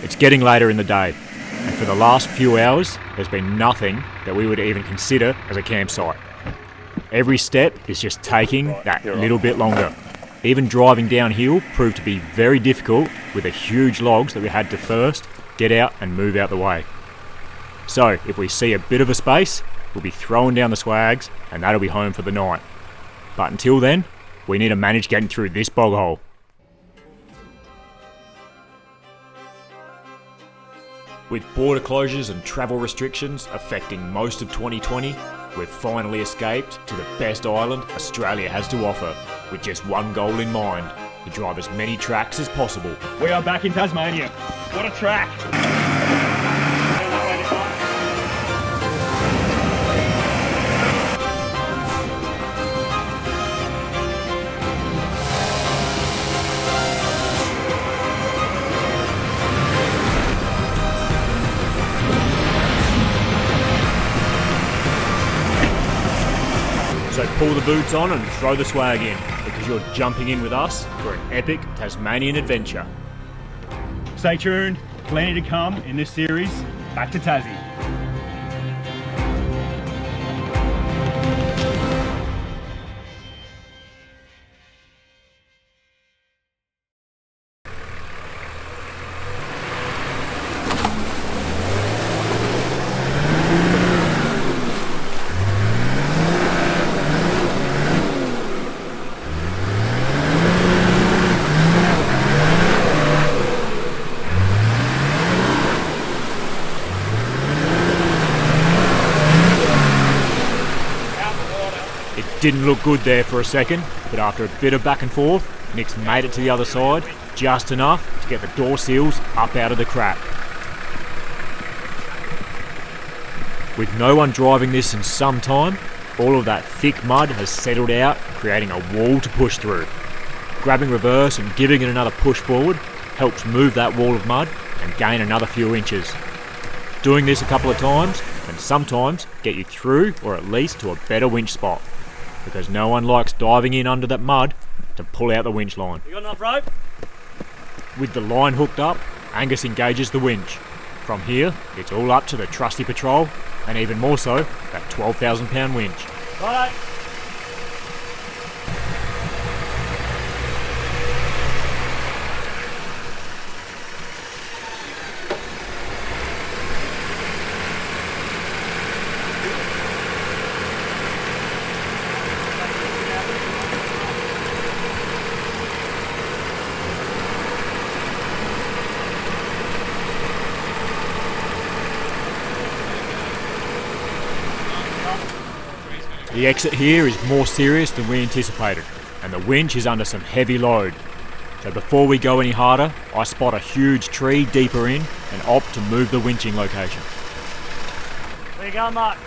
It's getting later in the day, and for the last few hours, there's been nothing that we would even consider as a campsite. Every step is just taking that little bit longer. Even driving downhill proved to be very difficult with the huge logs that we had to first get out and move out the way. So if we see a bit of a space, we'll be throwing down the swags and that'll be home for the night. But until then, we need to manage getting through this bog hole. With border closures and travel restrictions affecting most of 2020, we've finally escaped to the best island Australia has to offer, with just one goal in mind: to drive as many tracks as possible. We are back in Tasmania. What a track! So pull the boots on and throw the swag in, because you're jumping in with us for an epic Tasmanian adventure. Stay tuned, plenty to come in this series. Back to Tassie. Didn't look good there for a second, but after a bit of back and forth, Nick's made it to the other side, just enough to get the door seals up out of the crack. With no one driving this in some time, all of that thick mud has settled out, creating a wall to push through. Grabbing reverse and giving it another push forward helps move that wall of mud and gain another few inches. Doing this a couple of times can sometimes get you through, or at least to a better winch spot, because no one likes diving in under that mud to pull out the winch line. You got enough rope? With the line hooked up, Angus engages the winch. From here, it's all up to the trusty patrol, and even more so, that 12,000 pound winch. Right. The exit here is more serious than we anticipated, and the winch is under some heavy load. So before we go any harder, I spot a huge tree deeper in and opt to move the winching location. Where you going, Mark?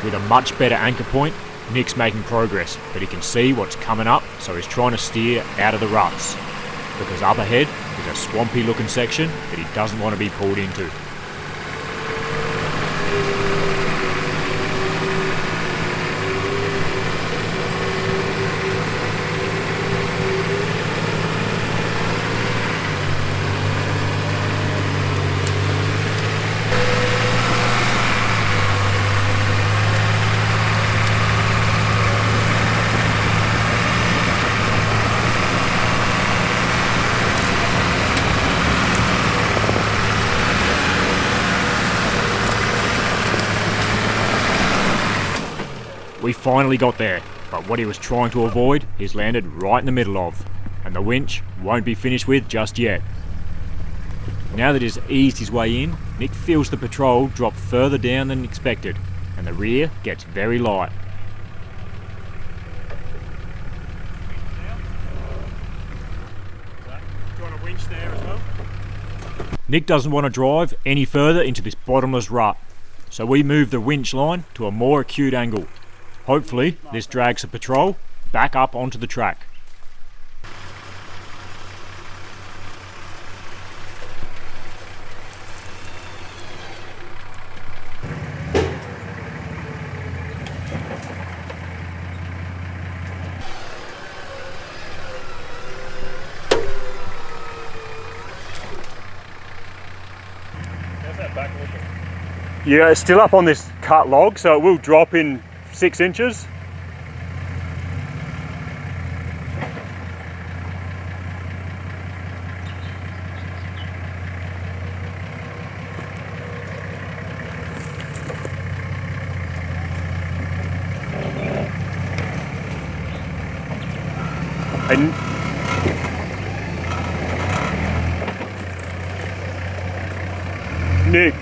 With a much better anchor point, Nick's making progress, but he can see what's coming up, so he's trying to steer out of the ruts, because up ahead is a swampy looking section that he doesn't want to be pulled into. We finally got there, but what he was trying to avoid, he's landed right in the middle of, and the winch won't be finished with just yet. Now that he's eased his way in, Nick feels the patrol drop further down than expected, and the rear gets very light. Do you want a winch there as well? Nick doesn't want to drive any further into this bottomless rut, so we move the winch line to a more acute angle. Hopefully this drags the patrol back up onto the track. Yeah, it's still up on this cut log, so it will drop in 6 inches. And Nick,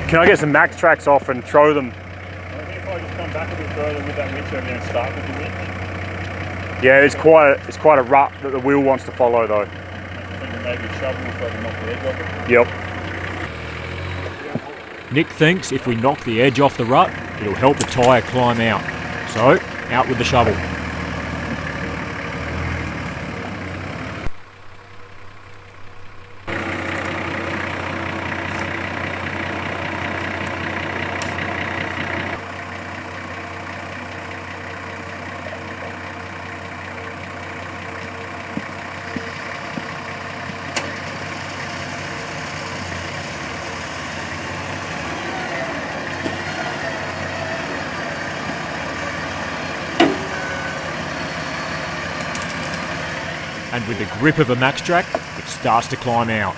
can I get some max tracks off and throw them? I think if I just come back a bit further with that winch over there and start with the winch. Yeah, it's quite a rut that the wheel wants to follow though. I think maybe a shovel if I can knock the edge off it. Yep. Nick thinks if we knock the edge off the rut, it'll help the tyre climb out. So, out with the shovel. And with the grip of a max track, it starts to climb out.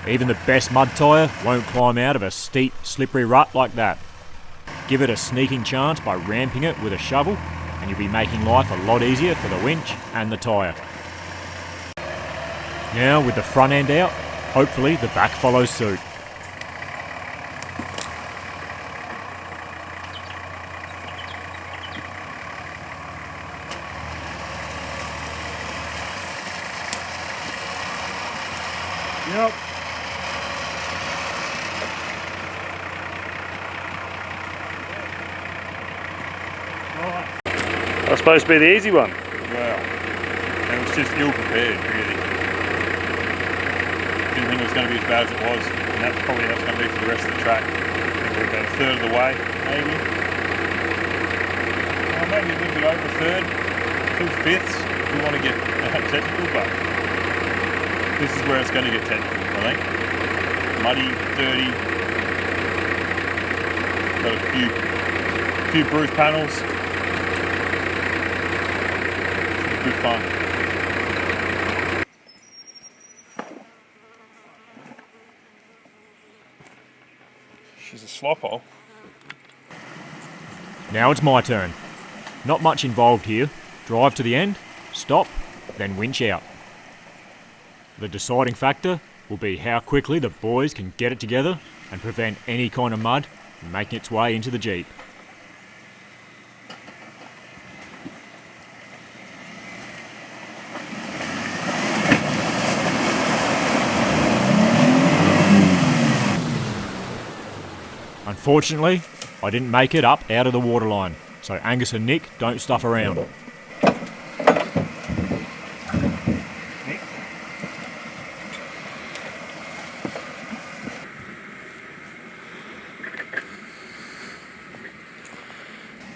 Even the best mud tyre won't climb out of a steep, slippery rut like that. Give it a sneaking chance by ramping it with a shovel, and you'll be making life a lot easier for the winch and the tyre. Now, with the front end out, hopefully the back follows suit. Yep. That's supposed to be the easy one. Well, it was just ill prepared, really. Didn't think it was going to be as bad as it was, and that's probably how it's going to be for the rest of the track. We're about a third of the way, maybe. Maybe a little bit over a third, 2/5 if we want to get technical, but this is where it's going to get technical, I think. Muddy, dirty, got a few bruised panels. Good fun. She's a slop hole. Now it's my turn. Not much involved here. Drive to the end, stop, then winch out. The deciding factor will be how quickly the boys can get it together and prevent any kind of mud from making its way into the Jeep. Unfortunately, I didn't make it up out of the waterline, so Angus and Nick don't stuff around.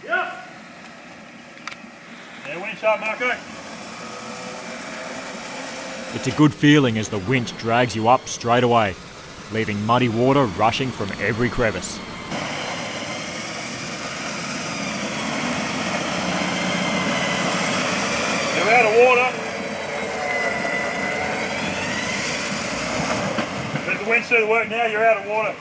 Yeah. Yeah, winch up, Marco. It's a good feeling as the winch drags you up straight away, leaving muddy water rushing from every crevice. You're out of water. Let the winch do the work now, you're out of water.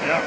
Yeah.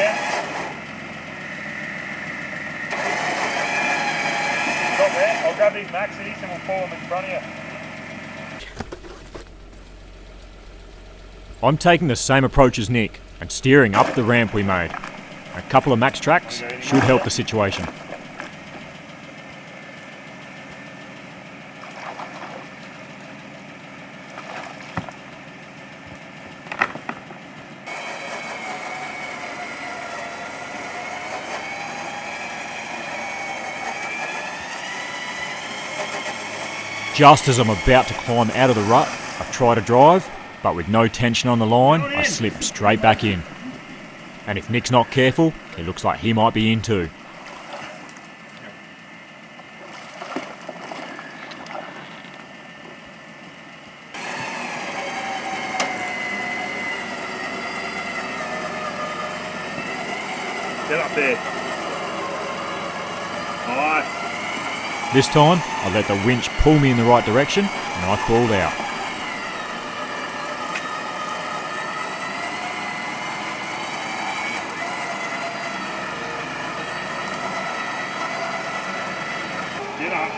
Yeah. Stop there. I'll grab these maxis and we'll pull them in front of you. I'm taking the same approach as Nick and steering up the ramp we made. A couple of max tracks should help the situation. Just as I'm about to climb out of the rut, I try to drive, but with no tension on the line, I slip straight back in. And if Nick's not careful, it looks like he might be in too. Get up there. Nice. This time, I let the winch pull me in the right direction and I crawled out. Get up.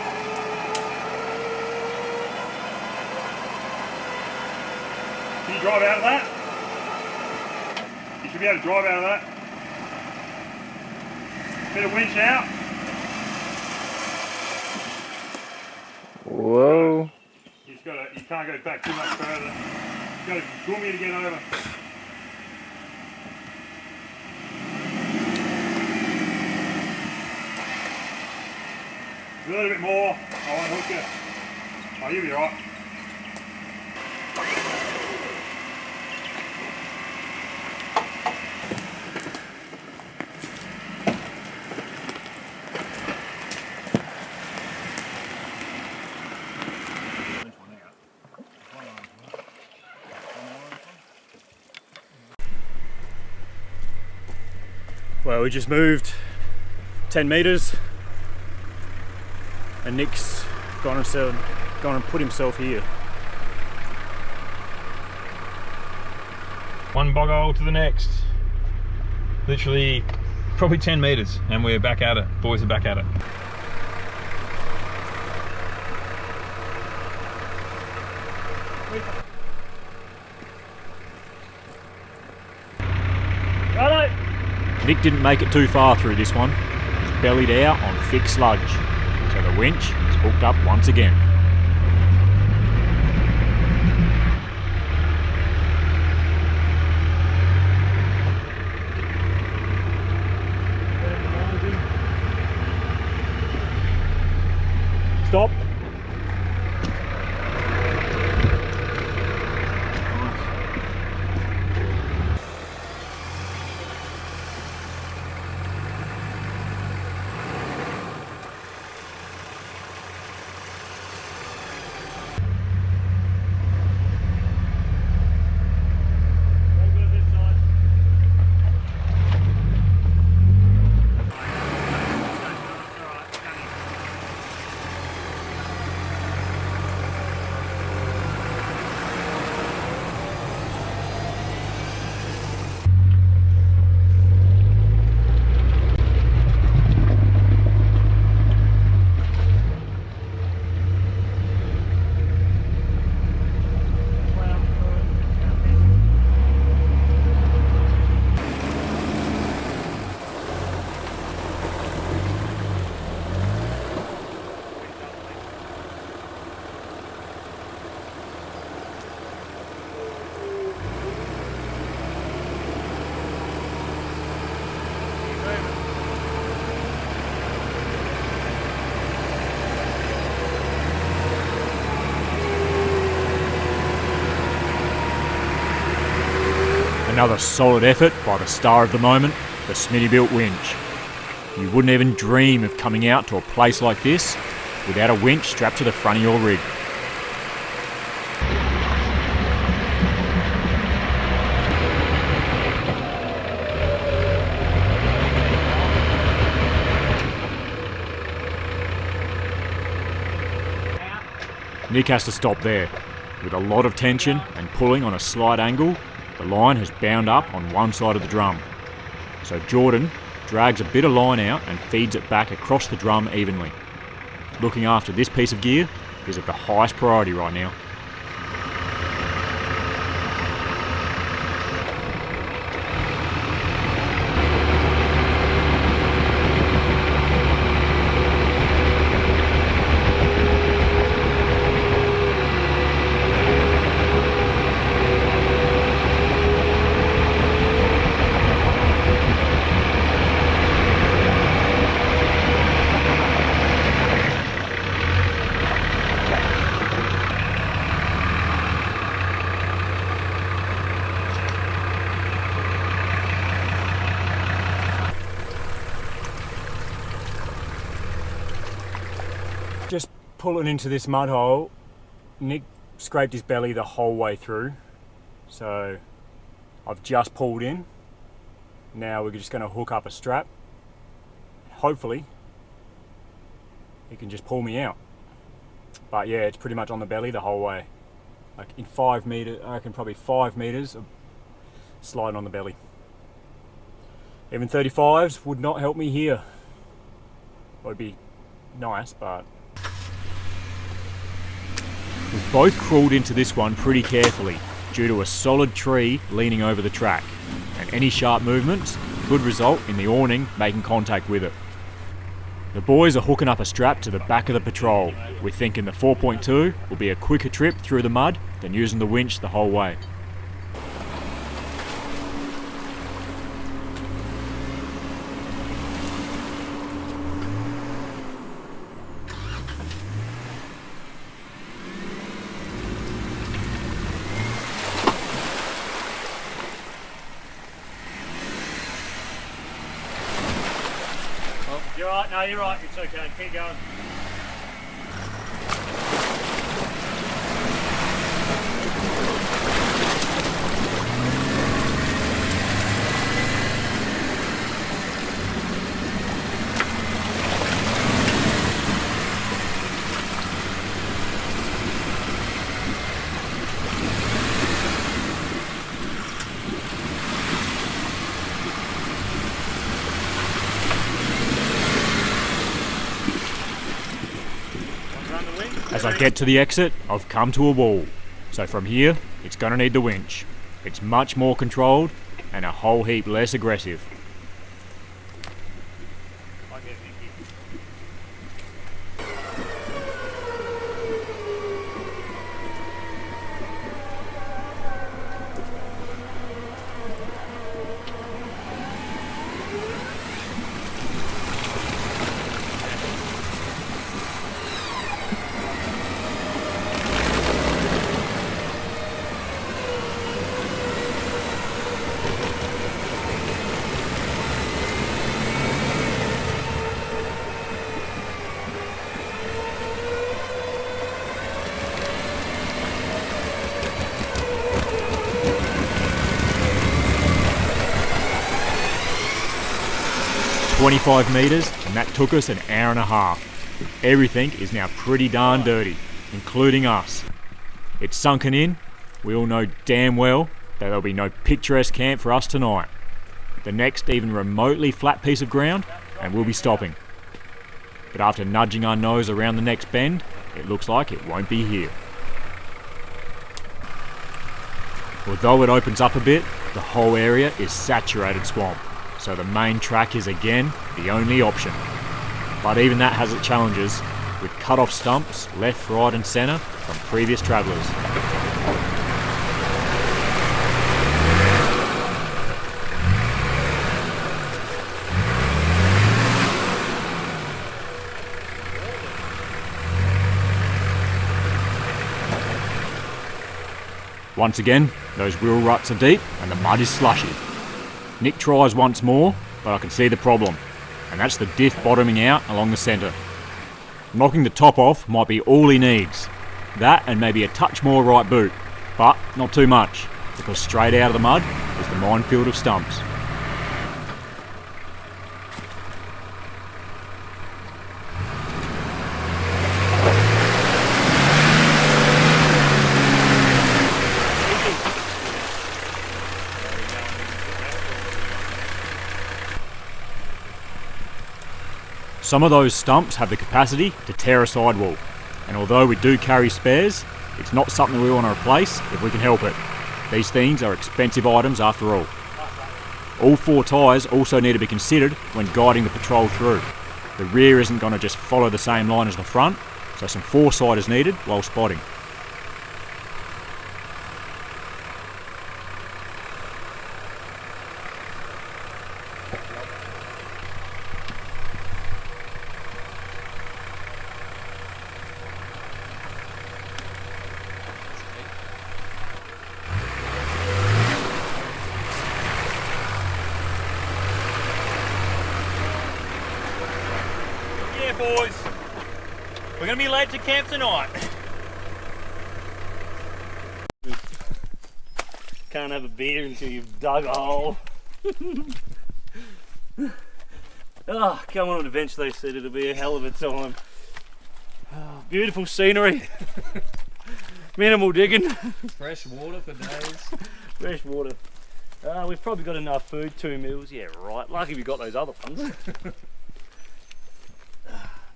Can you drive out of that? You should be able to drive out of that. Bit of winch out. Whoa. You can't go back too much further. You got to pull me to get over. A little bit more. I won't hook you. Oh, you'll be right. Well, we just moved 10 metres and Nick's gone and put himself here. One bog hole to the next. Literally probably 10 metres and we're back at it. Boys are back at it. Righto. Nick didn't make it too far through this one. He's bellied out on thick sludge, so the winch is hooked up once again. Stop. Another solid effort by the star of the moment, the Smitty-built winch. You wouldn't even dream of coming out to a place like this without a winch strapped to the front of your rig. Nick has to stop there. With a lot of tension and pulling on a slight angle, the line has bound up on one side of the drum. So Jordan drags a bit of line out and feeds it back across the drum evenly. Looking after this piece of gear is of the highest priority right now. Just pulling into this mud hole, Nick scraped his belly the whole way through, so I've just pulled in. Now we're just going to hook up a strap. Hopefully he can just pull me out, but yeah, it's pretty much on the belly the whole way, like in 5 meters, I reckon probably 5 meters of sliding on the belly. Even 35s would not help me here. It would be nice, but we've both crawled into this one pretty carefully due to a solid tree leaning over the track, and any sharp movements could result in the awning making contact with it. The boys are hooking up a strap to the back of the patrol. We're thinking the 4.2 will be a quicker trip through the mud than using the winch the whole way. You're right, no, you're right, it's okay, keep going. As I get to the exit, I've come to a wall. So from here, it's going to need the winch. It's much more controlled and a whole heap less aggressive. 25 metres, and that took us an hour and a half. Everything is now pretty darn dirty, including us. It's sunken in. We all know damn well that there'll be no picturesque camp for us tonight. The next even remotely flat piece of ground, and we'll be stopping. But after nudging our nose around the next bend, it looks like it won't be here. Although it opens up a bit, the whole area is saturated swamp, so the main track is again the only option. But even that has its challenges, with cut-off stumps left, right and centre from previous travellers. Once again, those wheel ruts are deep and the mud is slushy. Nick tries once more, but I can see the problem, and that's the diff bottoming out along the centre. Knocking the top off might be all he needs. That and maybe a touch more right boot, but not too much, because straight out of the mud is the minefield of stumps. Some of those stumps have the capacity to tear a sidewall, and although we do carry spares, it's not something we want to replace if we can help it. These things are expensive items after all. All 4 tyres also need to be considered when guiding the patrol through. The rear isn't going to just follow the same line as the front, so some foresight is needed while spotting. Yeah, boys, we're gonna be late to camp tonight. Can't have a beer until you've dug a hole. Oh, come on an adventure, they said it'll be a hell of a time. Oh, beautiful scenery. Minimal digging. Fresh water for days. Fresh water. We've probably got enough food, 2 meals. Yeah, right. Lucky we got those other ones.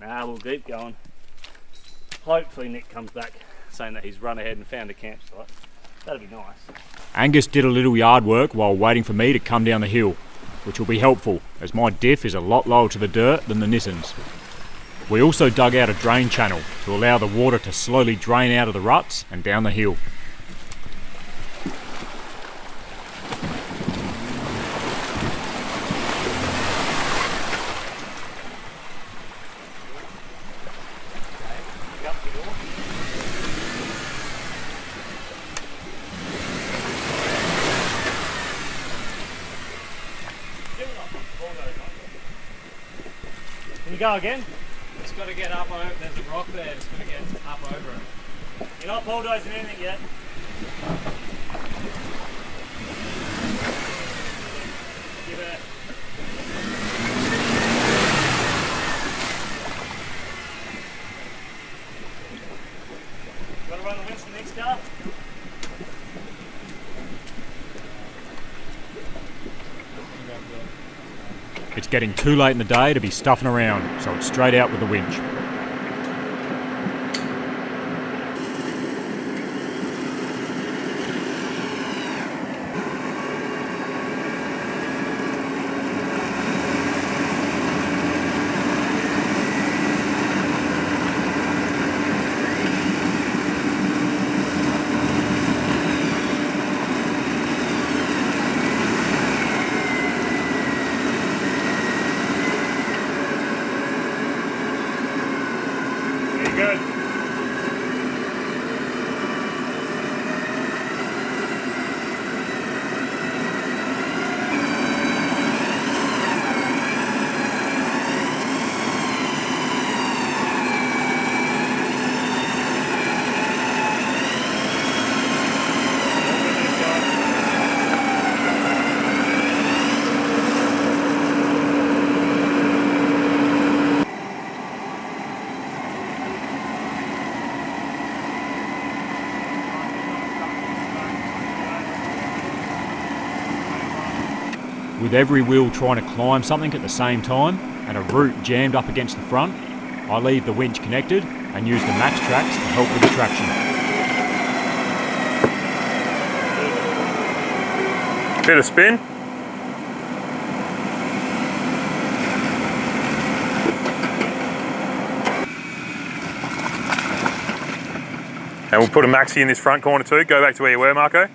Nah, we'll keep going. Hopefully Nick comes back saying that he's run ahead and found a campsite. That'd be nice. Angus did a little yard work while waiting for me to come down the hill, which will be helpful as my diff is a lot lower to the dirt than the Nissan's. We also dug out a drain channel to allow the water to slowly drain out of the ruts and down the hill. Can you go again? It's got to get up over. There's a rock there. It's got to get up over it. You're not bulldozing anything yet. Give it. You want to run the winch to the next car? It's getting too late in the day to be stuffing around, so it's straight out with the winch. Good. With every wheel trying to climb something at the same time and a root jammed up against the front, I leave the winch connected and use the max tracks to help with the traction. Bit of spin. And we'll put a maxi in this front corner too. Go back to where you were, Marco.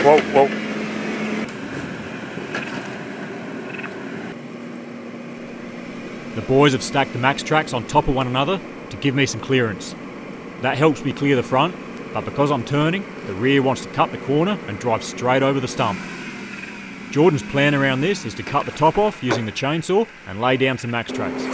Whoa, whoa. The boys have stacked the max tracks on top of one another to give me some clearance. That helps me clear the front, but because I'm turning, the rear wants to cut the corner and drive straight over the stump. Jordan's plan around this is to cut the top off using the chainsaw and lay down some max tracks.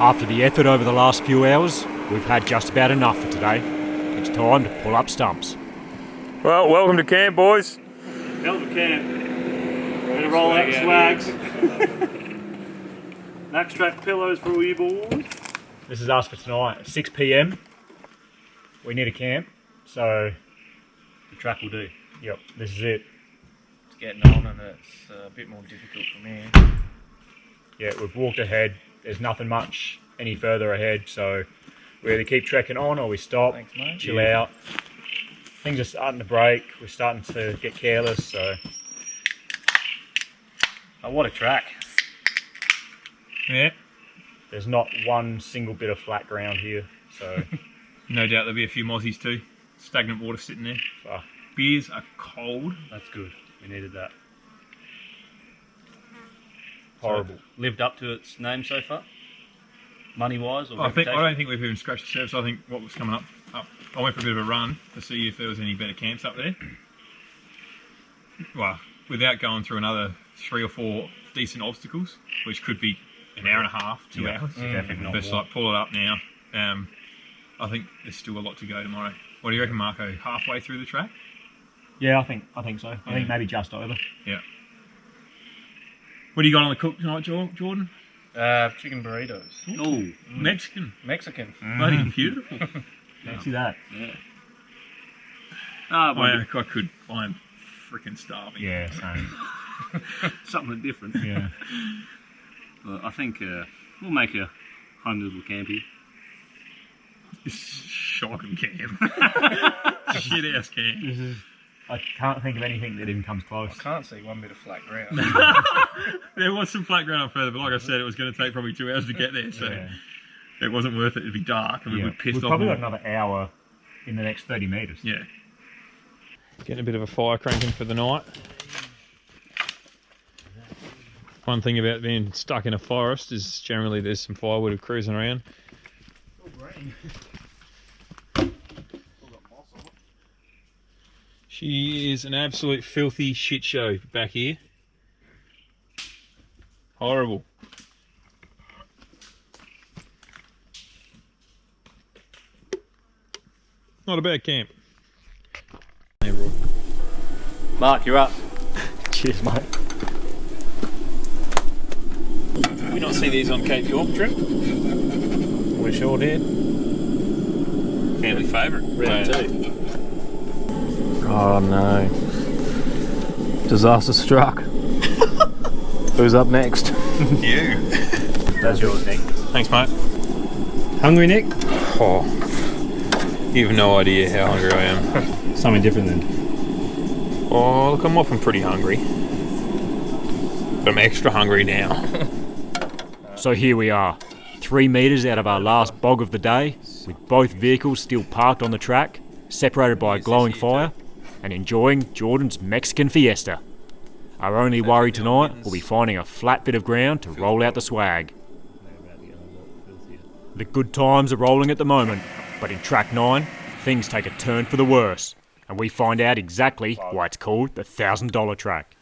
After the effort over the last few hours, we've had just about enough for today. It's time to pull up stumps. Well, welcome to camp, boys. Hell of a camp. We're gonna roll out the swags. Max track pillows for all you boys. This is us for tonight, 6 PM. We need a camp, so The track will do. yep, this is it. It's getting on and it's a bit more difficult for me. Yeah, we've walked ahead. There's nothing much any further ahead, so we either keep trekking on or we stop, Thanks, mate. chill out. Things are starting to break. We're starting to get careless, so Oh, what a track. Yeah, there's not one single bit of flat ground here. So no doubt there'll be a few mozzies too. Stagnant water sitting there. fuck. Beers are cold. That's good. We needed that. Horrible. So, lived up to its name so far? Money-wise or I reputation? don't think we've even scratched the surface. I think what was coming up. I went for a bit of a run to see if there was any better camps up there. Well, without going through another 3 or 4 decent obstacles, which could be an hour and a half, 2 hours. Definitely not Just more. like pull it up now. I think there's still a lot to go tomorrow. What do you reckon, Marco? Halfway through the track? Yeah, I think so. I think maybe just over. Yeah. What do you got on the cook tonight, Jordan? Chicken burritos. Oh, Mexican. Mexican. Bloody beautiful. See that? Yeah. I could. I'm freaking starving. Yeah, same. Something different. Yeah. Well, I think we'll make a home little campy. Shocking camp. Shit ass camp. This is. I can't think of anything that even comes close. I can't see one bit of flat ground. There was some flat ground up further, but like I said, it was going to take probably 2 hours to get there, so Yeah. it wasn't worth it. It'd be dark, and we'd be pissed We've off. probably got another hour in the next 30 metres. Yeah. Getting a bit of a fire cranking for the night. One thing about being stuck in a forest is generally there's some firewood cruising around. She is an absolute filthy shit show back here. Horrible. Not a bad camp. Mark, you're up. Cheers, mate. Did we not see these on Cape York trip? We sure did. Family favourite. Round 2. Oh no. Disaster struck. Who's up next? You. That's yours, Nick. Thanks, mate. Hungry, Nick? Oh, you have no idea how hungry I am. Something different then. Oh, look, I'm often pretty hungry. But I'm extra hungry now. So here we are, 3 metres out of our last bog of the day, with both vehicles still parked on the track, separated by a glowing fire, and enjoying Jordan's Mexican fiesta. Our only worry tonight will be finding a flat bit of ground to roll out the swag. The good times are rolling at the moment, but in track 9, things take a turn for the worse, and we find out exactly why it's called the $1,000 track.